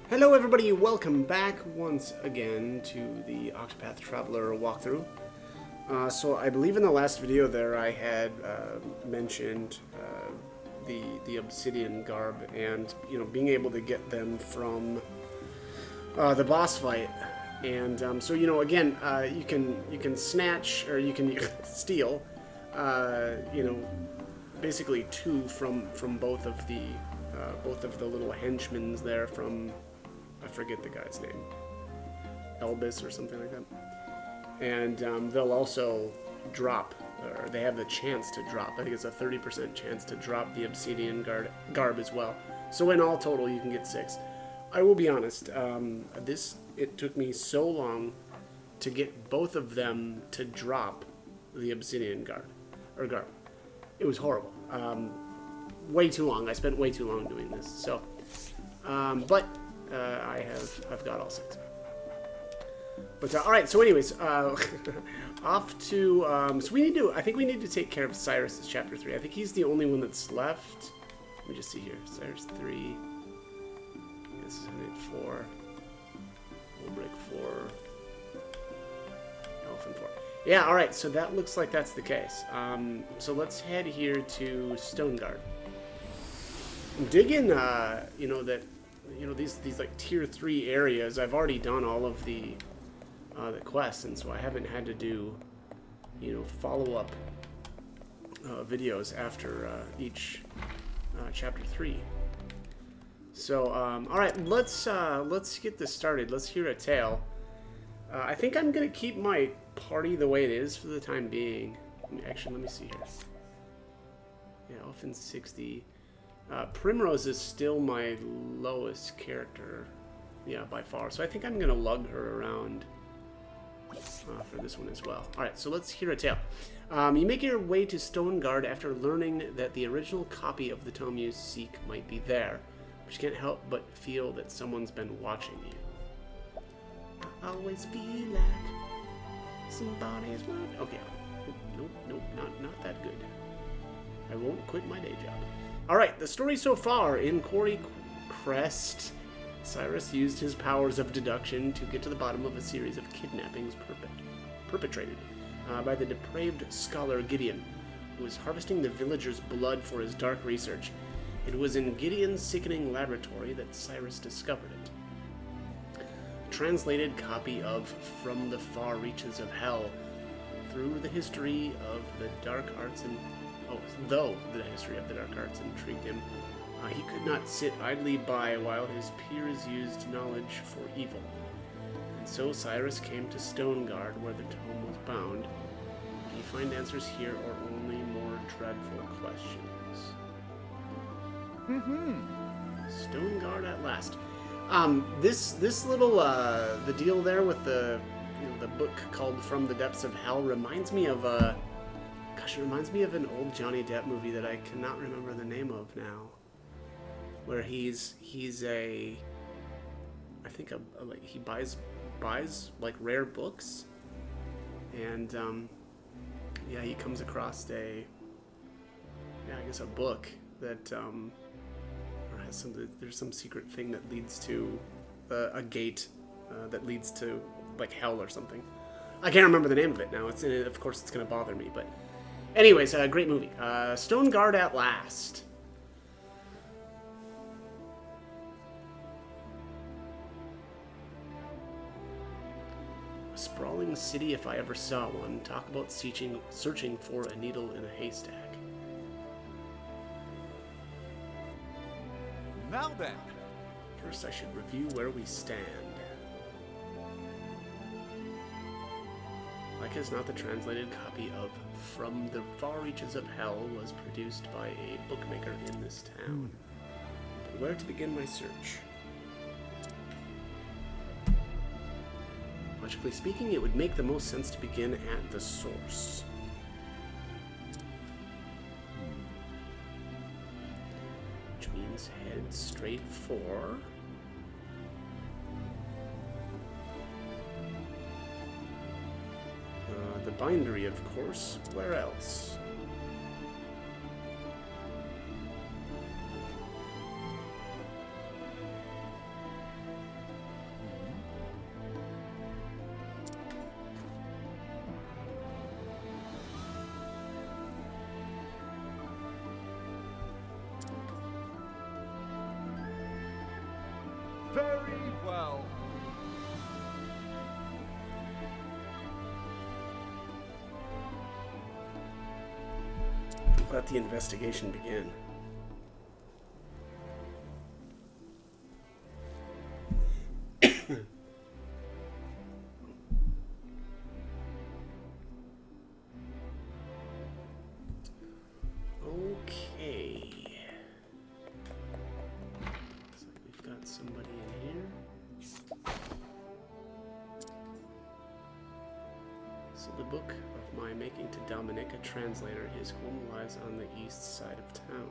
Hello everybody, welcome back once again to the Octopath Traveler walkthrough. So I believe in the last video there I had mentioned the obsidian garb and being able to get them from the boss fight. And so again you can snatch or you can steal basically two from both of the little henchmen's there from, I forget the guy's name, Elbis or something like that. And they'll also drop, or they have the chance to drop. I think it's a 30% chance to drop the obsidian garb as well. So in all total, you can get 6. I will be honest, it took me so long to get both of them to drop the obsidian garb. It was horrible. Way too long. I spent way too long doing this. So, but I've got all 6. But all right. So, anyways, off to. So I think we need to take care of Cyrus' Chapter 3. I think he's the only one that's left. Let me just see here. Cyrus 3. This is Unit 4. Break 4. Elephant 4. Yeah. All right. So that looks like that's the case. So let's head here to Stoneguard. I'm digging, these like tier 3 areas. I've already done all of the quests, and so I haven't had to do, follow-up videos after each chapter 3. So, all right, let's get this started. Let's hear a tale. I think I'm gonna keep my party the way it is for the time being. Actually, let me see here. Yeah, Elfin 60. Primrose is still my lowest character, yeah, by far. So I think I'm gonna lug her around for this one as well. All right, so let's hear a tale. You make your way to Stoneguard after learning that the original copy of the tome you seek might be there, but you can't help but feel that someone's been watching you. I always feel like somebody's watching. Okay, nope, not that good. I won't quit my day job. Alright, the story so far. In Quarry Crest, Cyrus used his powers of deduction to get to the bottom of a series of kidnappings perpetrated by the depraved scholar Gideon, who was harvesting the villagers' blood for his dark research. It was in Gideon's sickening laboratory that Cyrus discovered it. A translated copy of From the Far Reaches of Hell. Through the history of the dark arts and though the history of the dark arts intrigued him, he could not sit idly by while his peers used knowledge for evil. And so Cyrus came to Stoneguard, where the tome was bound. Did he find answers here, or only more dreadful questions? Stoneguard at last. This little the deal there with the book called From the Depths of Hell reminds me of Gosh, it reminds me of an old Johnny Depp movie that I cannot remember the name of now, where he's a, I think like he buys like rare books, and yeah, he comes across a book that or has there's some secret thing that leads to a gate that leads to like hell or something. I can't remember the name of it now. Of course it's gonna bother me, but. Anyways, great movie. Stoneguard at last. A sprawling city if I ever saw one. Talk about searching for a needle in a haystack. Now then. First I should review where we stand. Like as not, the translated copy of From the Far Reaches of Hell was produced by a bookmaker in this town. But where to begin my search? Logically speaking, it would make the most sense to begin at the source. Which means head straight for... the bindery, of course. Where else? Very well. Let the investigation begin. Okay. Looks like we've got somebody in here. So the book of my making to Dominic, a translator, his home lies on the east side of town.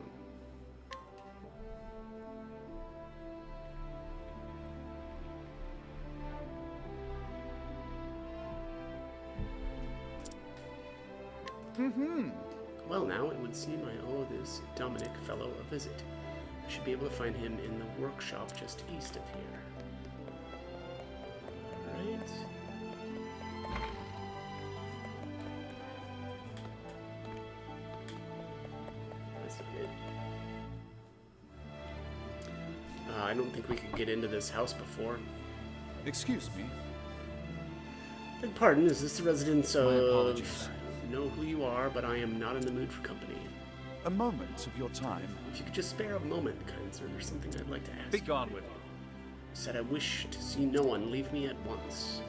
Well, now it would seem I owe this Dominic fellow a visit. I should be able to find him in the workshop just east of here. Alright. That's it. I don't think we could get into this house before. Excuse me. Beg pardon, is this the residence of... My apologies. I know who you are, but I am not in the mood for company. A moment of your time. If you could just spare a moment, kind sir, there's something I'd like to ask. Be gone with you. Said I wish to see no one. Leave me at once.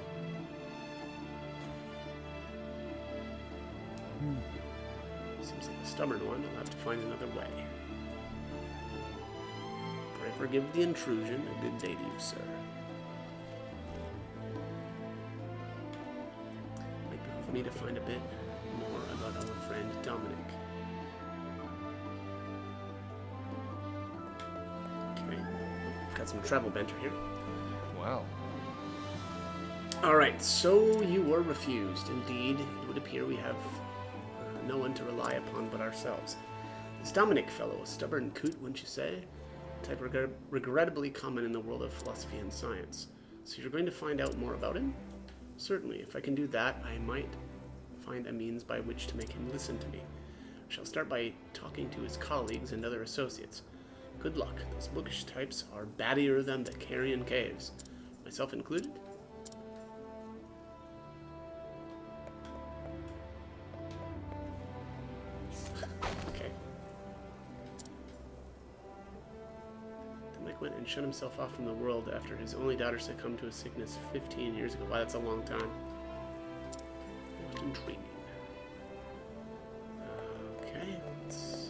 Seems like a stubborn one. I'll have to find another way. Pray forgive the intrusion. A good day to you, sir. Might behoove me to find a bit more about our friend Dominic. Okay, we've got some travel banter here. Well. Alright, so you were refused. Indeed, it would appear we have no one to rely upon but ourselves. This Dominic fellow, a stubborn coot, wouldn't you say? Type regrettably common in the world of philosophy and science. So you're going to find out more about him? Certainly, if I can do that, I might find a means by which to make him listen to me. I shall start by talking to his colleagues and other associates. Good luck. Those bookish types are battier than the carrion caves. Myself included? Okay. Dominic went and shut himself off from the world after his only daughter succumbed to a sickness 15 years ago. Wow, that's a long time. Most intriguing. Okay, let's...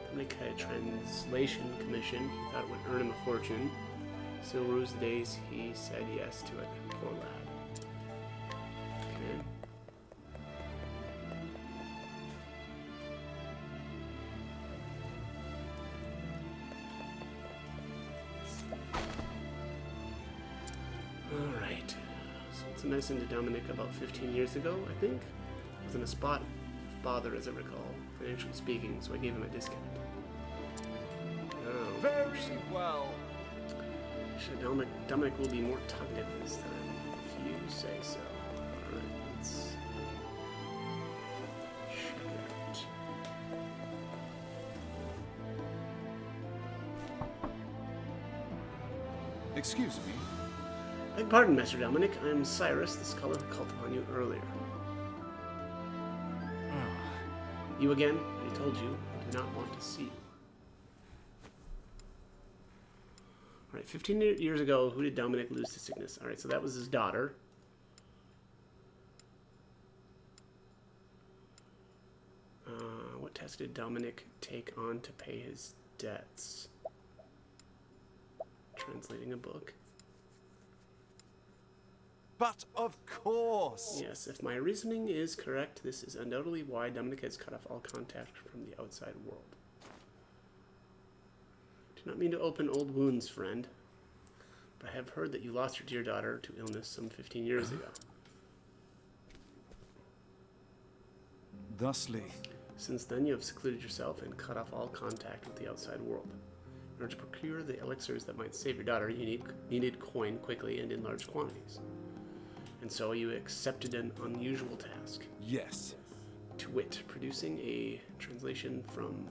Dominic had a translation commission. He thought it would earn him a fortune. So rose the days he said yes to it. Poor lad. Okay. Alright. So it's a medicine to Dominic about 15 years ago, I think. Was in a spot bother, as I recall, financially speaking, so I gave him a discount. Oh, Very well. actually, Dominic will be more talkative this time, if you say so. Alright, let's check it out. Excuse me. Beg pardon, Master Dominic. I am Cyrus, the scholar who called upon you earlier. You again? I told you I do not want to see you. Alright, 15 years ago, who did Dominic lose to sickness? Alright, so that was his daughter. What task did Dominic take on to pay his debts? Translating a book. But of course. Yes, if my reasoning is correct, this is undoubtedly why Dominic has cut off all contact from the outside world. Do not mean to open old wounds, friend, but I have heard that you lost your dear daughter to illness some 15 years ago. Thusly. Since then, you have secluded yourself and cut off all contact with the outside world. In order to procure the elixirs that might save your daughter, you needed coin quickly and in large quantities. And so you accepted an unusual task. Yes. To wit, producing a translation from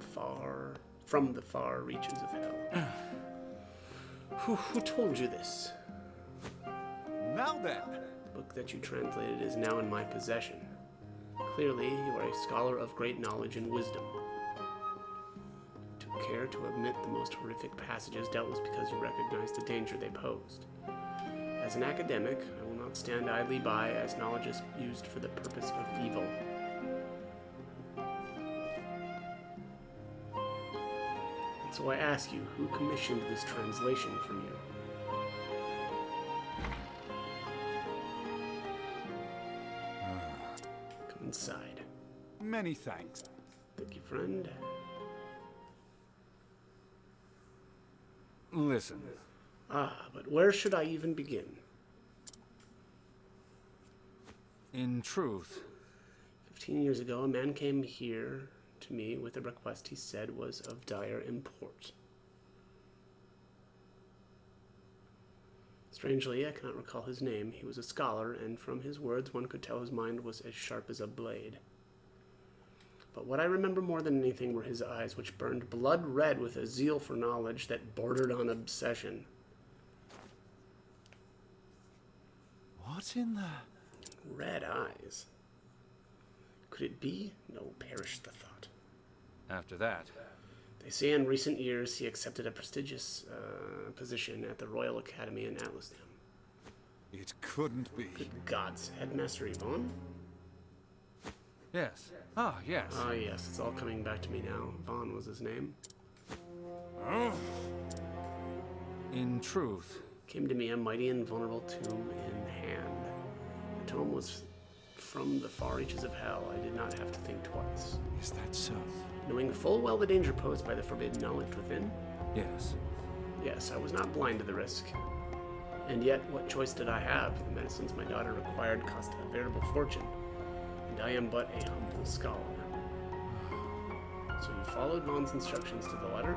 the far reaches of hell. Who told you this? Now then. The book that you translated is now in my possession. Clearly, you are a scholar of great knowledge and wisdom. Took care to omit the most horrific passages, doubtless because you recognized the danger they posed. As an academic, I will not stand idly by as knowledge is used for the purpose of evil. And so I ask you, who commissioned this translation from you? Come inside. Many thanks. Thank you, friend. Listen. But where should I even begin? In truth, 15 years ago, a man came here to me with a request he said was of dire import. Strangely, I cannot recall his name. He was a scholar, and from his words one could tell his mind was as sharp as a blade. But what I remember more than anything were his eyes, which burned blood red with a zeal for knowledge that bordered on obsession. what in the... Red eyes. Could it be? No, perish the thought. After that, They say in recent years he accepted a prestigious position at the Royal Academy in Atlasdam. it couldn't be. Good gods, Headmaster Yvonne? Yes. Ah, yes. Ah, yes, it's all coming back to me now. Vaughn was his name. In truth, Came to me a mighty and vulnerable tomb in hand. The tome was from the far reaches of hell. I did not have to think twice. is that so? Knowing full well the danger posed by the forbidden knowledge within, Yes. yes, I was not blind to the risk. And yet, what choice did I have? The medicines my daughter required cost a veritable fortune, and I am but a humble scholar. So you followed Vaughn's instructions to the letter?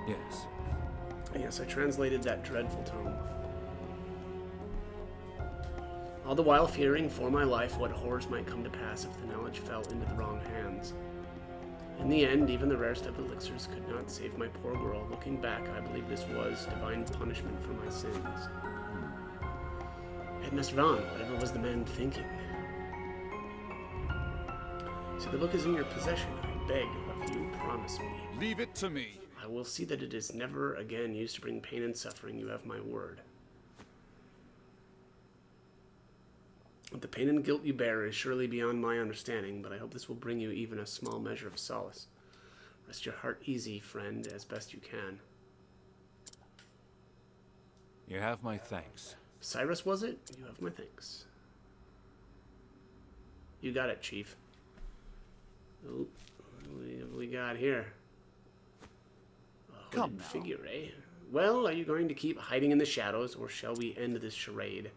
Yes. Yes, I translated that dreadful tome. All the while fearing for my life what horrors might come to pass if the knowledge fell into the wrong hands. In the end, even the rarest of elixirs could not save my poor girl. Looking back, I believe this was divine punishment for my sins. Headmaster Vaughn, whatever was the man thinking? So the book is in your possession. I beg of you, promise me. Leave it to me. I will see that it is never again used to bring pain and suffering. You have my word. The pain and guilt you bear is surely beyond my understanding, but I hope this will bring you even a small measure of solace. Rest your heart easy, friend, as best you can. You have my thanks. Cyrus, was it? You have my thanks. You got it, Chief. Oh, what have we got here? A Come hooded now. figure, eh? Well, are you going to keep hiding in the shadows, or shall we end this charade?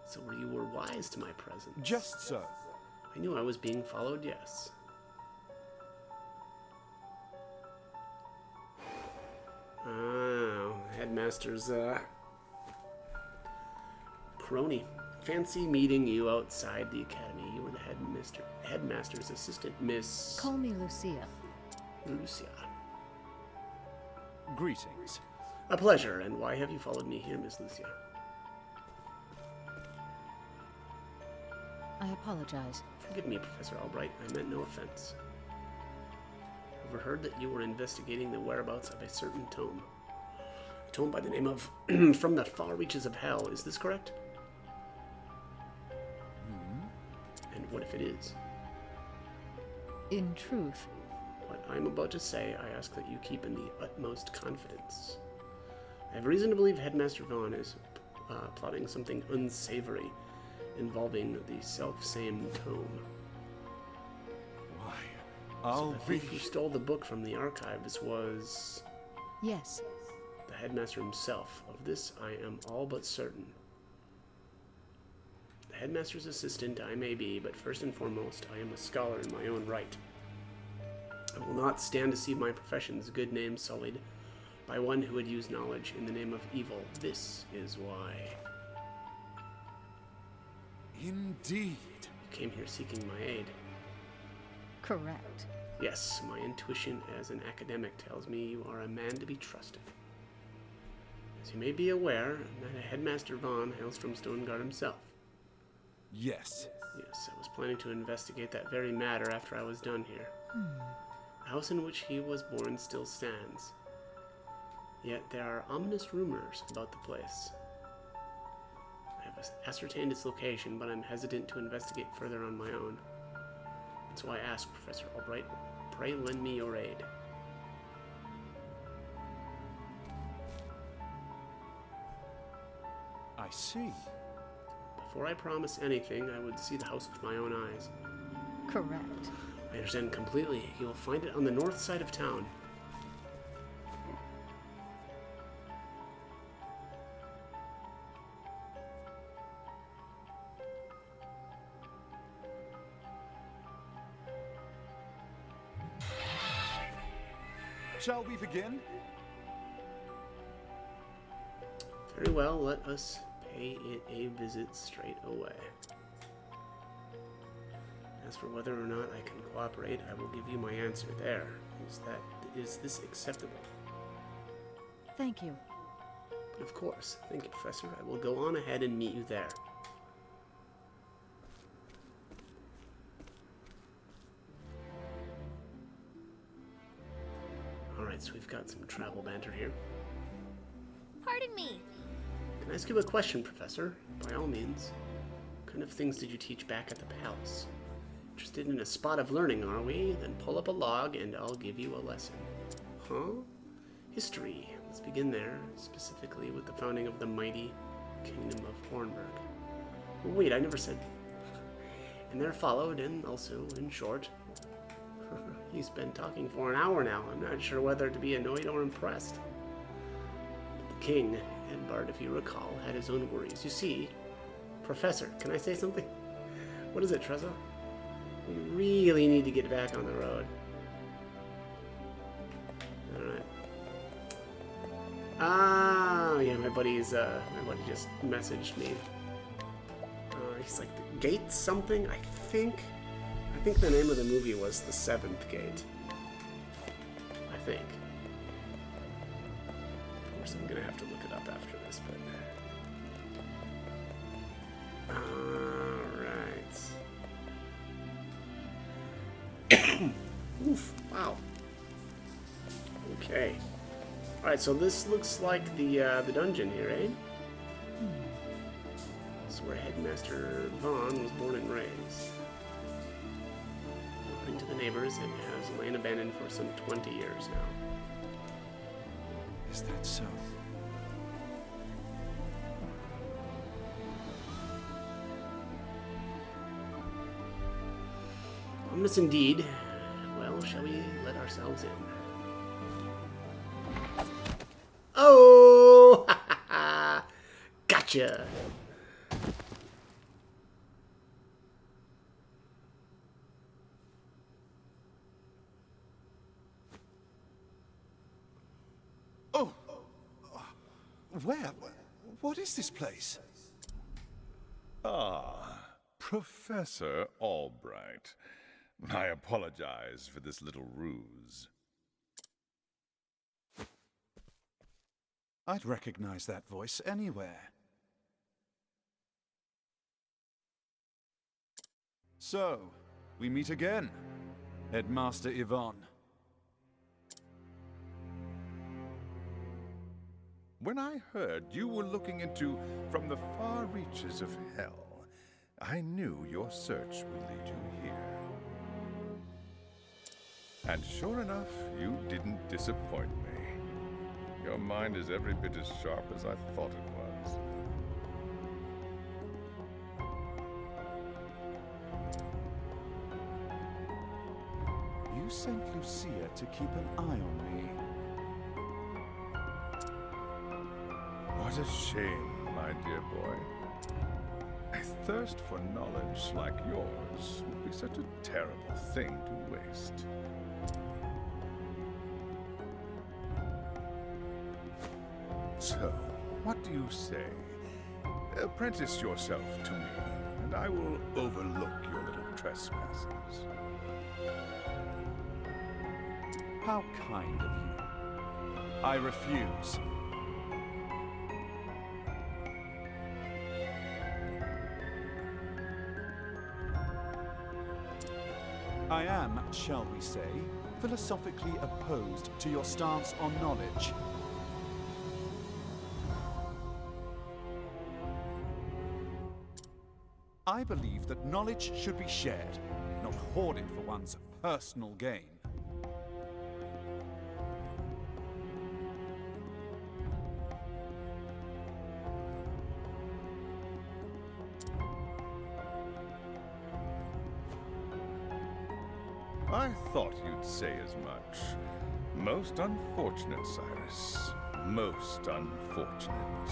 So you were wise to my presence. Just so. I knew I was being followed, yes. Oh, Headmaster's, crony. Fancy meeting you outside the academy. You were the headmaster's assistant, Miss Call me Lucia. Lucia. Greetings. A pleasure, and why have you followed me here, Miss Lucia? I apologize. Forgive me, Professor Albright. I meant no offense. I overheard that you were investigating the whereabouts of a certain tome. A tome by the name of From the Far Reaches of Hell. Is this correct? And what if it is? In truth, What I am about to say, I ask that you keep in the utmost confidence. I have reason to believe Headmaster Vaughn is plotting something unsavory involving the self-same tome. Why, So I'll the be... thief who stole the book from the archives was yes. the headmaster himself. Of this I am all but certain. The headmaster's assistant I may be, but first and foremost, I am a scholar in my own right. I will not stand to see my profession's good name sullied, by one who would use knowledge in the name of evil. This is why. Indeed. You came here seeking my aid. Correct. Yes, my intuition as an academic tells me you are a man to be trusted. As you may be aware, that Headmaster Vaughn hails from Stoneguard himself. Yes. Yes, I was planning to investigate that very matter after I was done here. The house in which he was born still stands. Yet there are ominous rumors about the place. I have ascertained its location, but I'm hesitant to investigate further on my own. So I ask, Professor Albright, pray lend me your aid. I see. Before I promise anything, I would see the house with my own eyes. Correct. I understand completely. You will find it on the north side of town. Shall we begin? Very well, let us pay it a visit straight away. As for whether or not I can cooperate, I will give you my answer there. Is this acceptable? Thank you. Of course. Thank you, Professor. I will go on ahead and meet you there. Alright, so we've got some travel banter here. Pardon me. Can I ask you a question, Professor? By all means. What kind of things did you teach back at the palace? Interested in a spot of learning, are we? Then pull up a log and I'll give you a lesson. Huh? History. Let's begin there, specifically with the founding of the mighty Kingdom of Hornburg. Oh, wait, I never said... And there followed, and also, in short... He's been talking for an hour now. I'm not sure whether to be annoyed or impressed. But the king, Edbard, if you recall, had his own worries. You see, Professor, can I say something? What is it, Trezor? We really need to get back on the road. Alright. Ah, yeah, my buddy just messaged me. He's like, the gate something? I think the name of the movie was The Seventh Gate. I think. Of course, I'm gonna have to look it up after this, but... Alright. Oof, wow. Okay. Alright, so this looks like the dungeon here, eh? This is where Headmaster Vaughn was born and raised. According to the neighbors, it has lain abandoned for some 20 years now. Is that so? Ominous indeed. Well, shall we let ourselves in? Oh! Gotcha! Oh! Where? What is this place? Ah, Professor Albright. I apologize for this little ruse. I'd recognize that voice anywhere. So, we meet again, Headmaster Yvonne. When I heard you were looking into from the far reaches of hell, I knew your search would lead you here. And sure enough, you didn't disappoint me. Your mind is every bit as sharp as I thought it was. You sent Lucia to keep an eye on me. What a shame, my dear boy. A thirst for knowledge like yours would be such a terrible thing to waste. So, what do you say? Apprentice yourself to me, and I will overlook your little trespasses. How kind of you. I refuse. I am, shall we say, philosophically opposed to your stance on knowledge. I believe that knowledge should be shared, not hoarded for one's personal gain. I thought you'd say as much. Most unfortunate, Cyrus. Most unfortunate.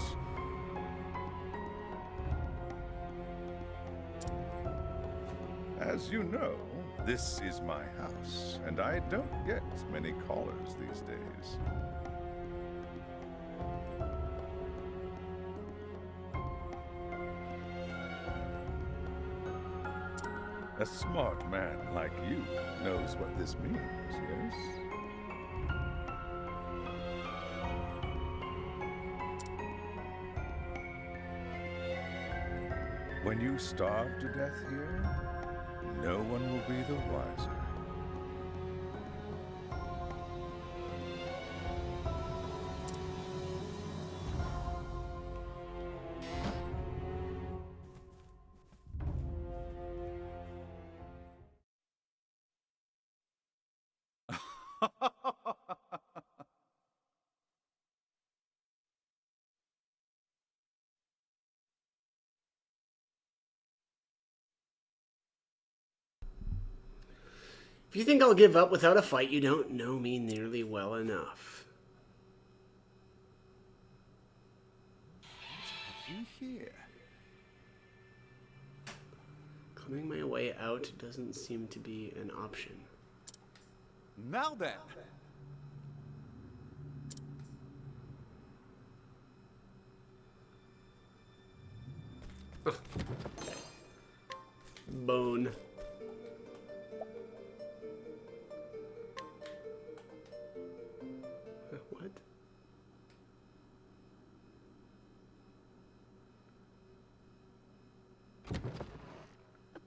As you know, this is my house, and I don't get many callers these days. A smart man like you knows what this means, yes? When you starve to death here, no one will be the wiser. If you think I'll give up without a fight, you don't know me nearly well enough. You here? Coming my way out doesn't seem to be an option. Now then. Bone. What?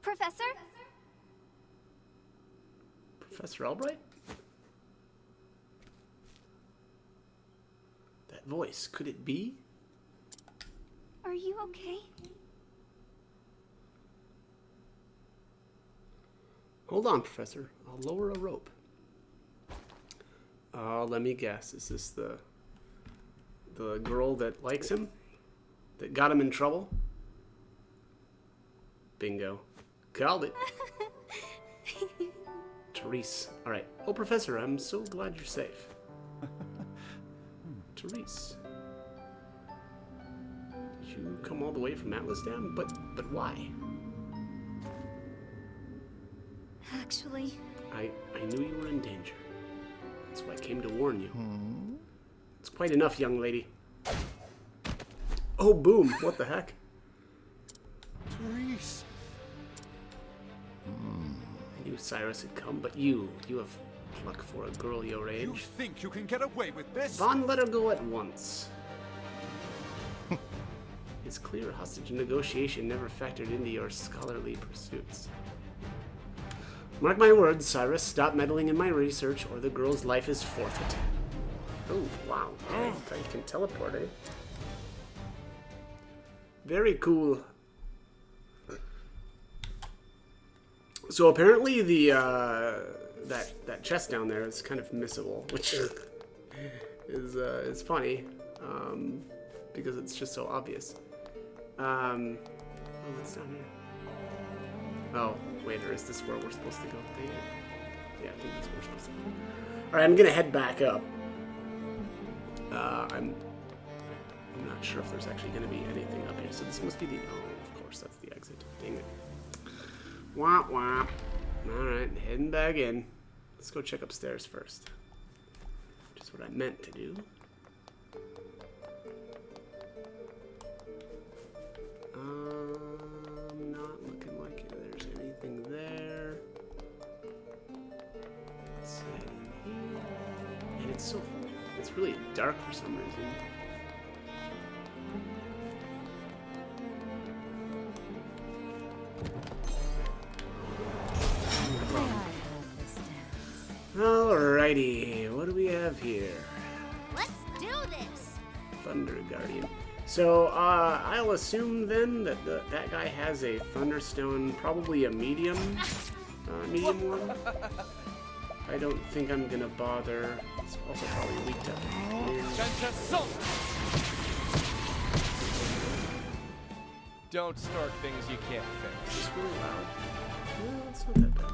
Professor? Professor Albright? That voice, could it be? Are you okay? Hold on, Professor. I'll lower a rope. Let me guess. Is this the girl that likes him? That got him in trouble? Bingo. Called it. Therese. Alright. Oh, Professor, I'm so glad you're safe. Therese. Did you come all the way from Atlas Dam? But why? Actually, I knew you were in danger. That's why I came to warn you. It's quite enough, young lady. Oh, boom. What the heck? Therese. I knew Cyrus had come, but you have pluck for a girl your age. You think you can get away with this? Vaughn let her go at once. It's clear hostage negotiation never factored into your scholarly pursuits. Mark my words, Cyrus, stop meddling in my research or the girl's life is forfeit. Oh, wow. I can teleport, eh? Very cool. So apparently the that chest down there is kind of missable, which is funny because it's just so obvious. Oh, what's down here? Oh, wait, or is this where we're supposed to go? Dang it. Yeah, I think that's where we're supposed to go. Alright, I'm gonna head back up. I'm not sure if there's actually gonna be anything up here. So this must be the... Oh, of course, that's the exit. Dang it. Womp womp. Alright, heading back in. Let's go check upstairs first. Which is what I meant to do. it's really dark for some reason. May I have this dance? Alrighty, what do we have here? Let's do this. Thunder Guardian. So, I'll assume then that that guy has a Thunderstone, probably a medium one. I don't think I'm gonna bother. It's also probably weak to wind. Don't start things you can't finish. It's really loud. No, it's not that bad.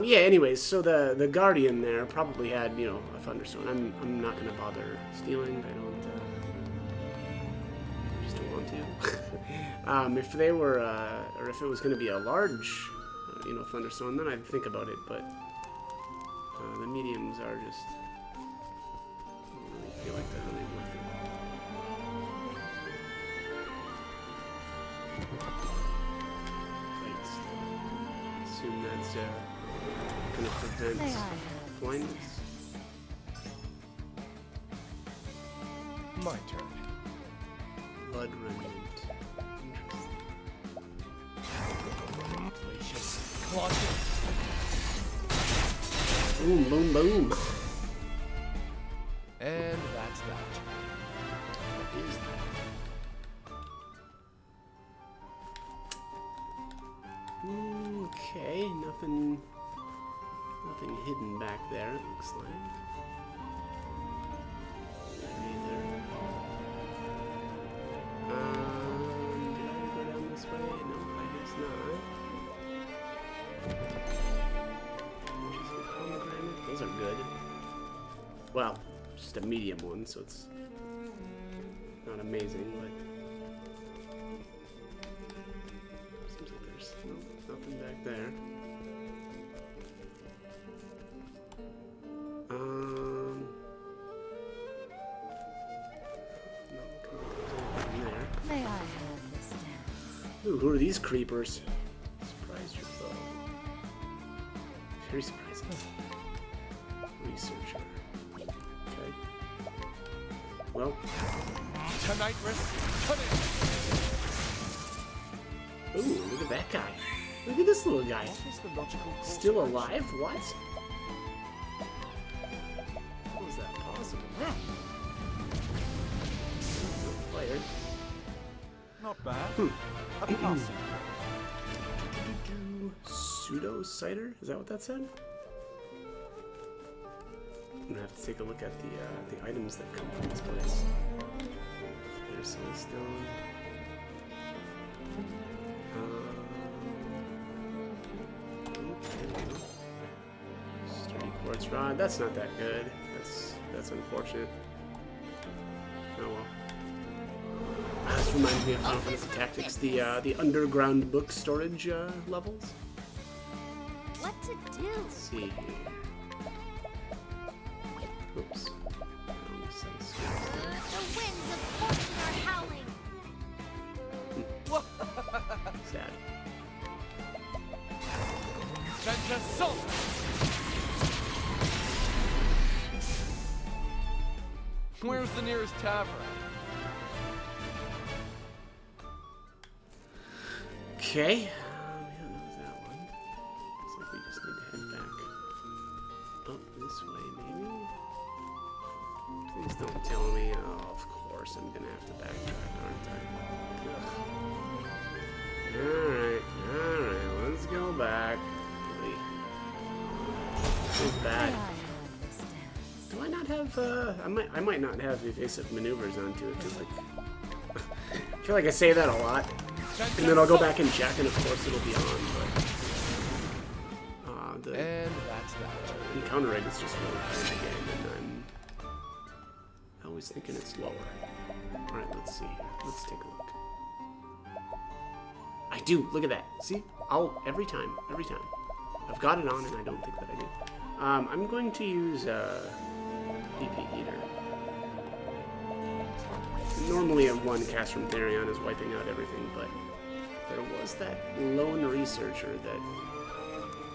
Okay. Yeah, anyways, so the Guardian there probably had, you know, a Thunderstone. I'm not gonna bother stealing. I just don't want to. If they were, or if it was gonna be a large, you know, Thunderstone, then I'd think about it, but the mediums are just, I don't really feel like they're really worth it. I assume that's gonna prevent May I have blindness. My turn. Blood remnant. Glacius. Claudius. Boom, boom, boom. And that's that. What is that? Okay, nothing hidden back there, it looks like. Either. Did I go down this way? No, I guess not. Just a pomegranate. Those are good. Well, just a medium one, so it's not amazing, but seems like there's nothing back there. May I have this dance? Ooh, who are these creepers? Surprised your foe. Very surprising. Researcher. Okay. Well. Tonight, risk. Come in. Ooh, look at that guy. Look at this little guy. What is the logical course Still of alive? What? How is that possible? Fired. Not bad. A passing. Pseudo cider? Is that what that said? I'm gonna have to take a look at the items that come from this place. There's soul stone. Sturdy quartz rod. That's not that good. That's unfortunate. Oh well. This reminds me of Final Fantasy Tactics, the underground book storage levels. What to do? Let's see here. Oops. Wrong sense. The winds of fortune are howling. Sad. Senta Sol. Where's the nearest tavern? Okay. Yeah, that was that one. Looks like we just need to head back up this way, maybe? Please don't tell me. Oh, of course, I'm gonna have to backtrack, aren't I? Alright, let's go back. Really? Feels bad. May I have this dance? Do I not have, I might not have evasive maneuvers onto it, because, like, I feel like I say that a lot. And then I'll go back and check, and of course it'll be on, but And that's that. encounter rate is just really high in the game, and I'm always thinking it's lower. Alright, let's see. Let's take a look. I do! Look at that! See? Every time. I've got it on, and I don't think that I do. I'm going to use, PP Eater. Normally a one cast from Therion is wiping out everything, but there was that lone researcher that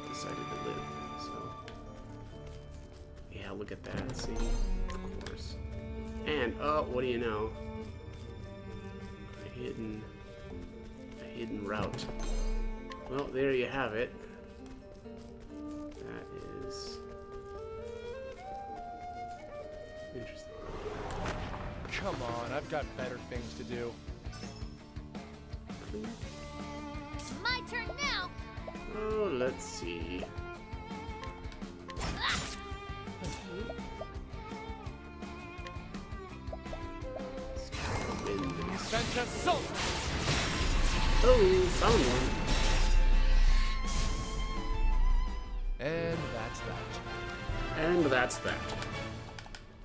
decided to live, so yeah, yeah, look at that. See? Of course. And, oh, what do you know? A hidden route. Well, there you have it. That is interesting. Come on, I've got better things to do. My turn now. Oh, let's see. Santa Sol! Oh, found one. And that's that. And that's that.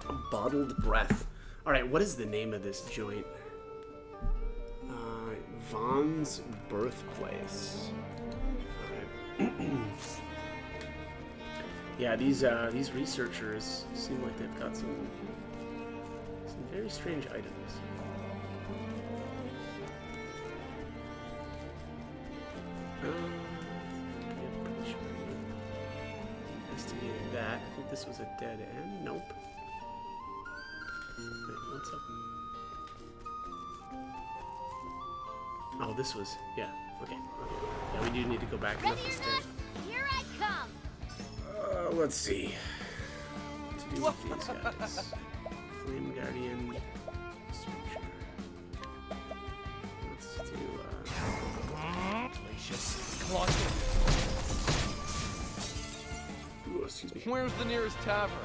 A bottled breath. Alright, what is the name of this joint? Vaughn's birthplace. Alright. Yeah, these researchers seem like they've got some very strange items. I'm pretty sure we investigated that. I think this was a dead end. Nope. Wait, what's up? Oh, this was, yeah. Okay. Yeah, we do need to go back. Ready or not, here I come. Let's see. What to do with these guys? Flame Guardian. Searcher. Let's do, ooh, excuse me. Where's the nearest tavern?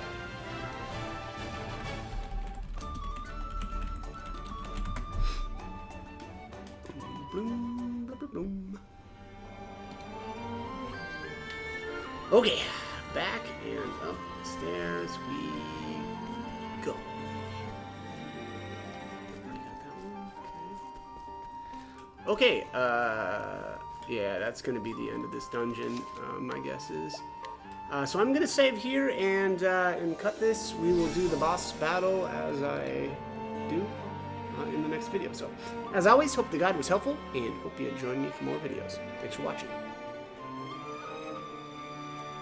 Bloom, bloom, bloom, bloom. Okay, back and upstairs we go. Already got that one. Okay, yeah, that's gonna be the end of this dungeon, my guess is. So I'm gonna save here and cut this. We will do the boss battle as I do in the next video. So, as always, hope the guide was helpful, and hope you join me for more videos. Thanks for watching.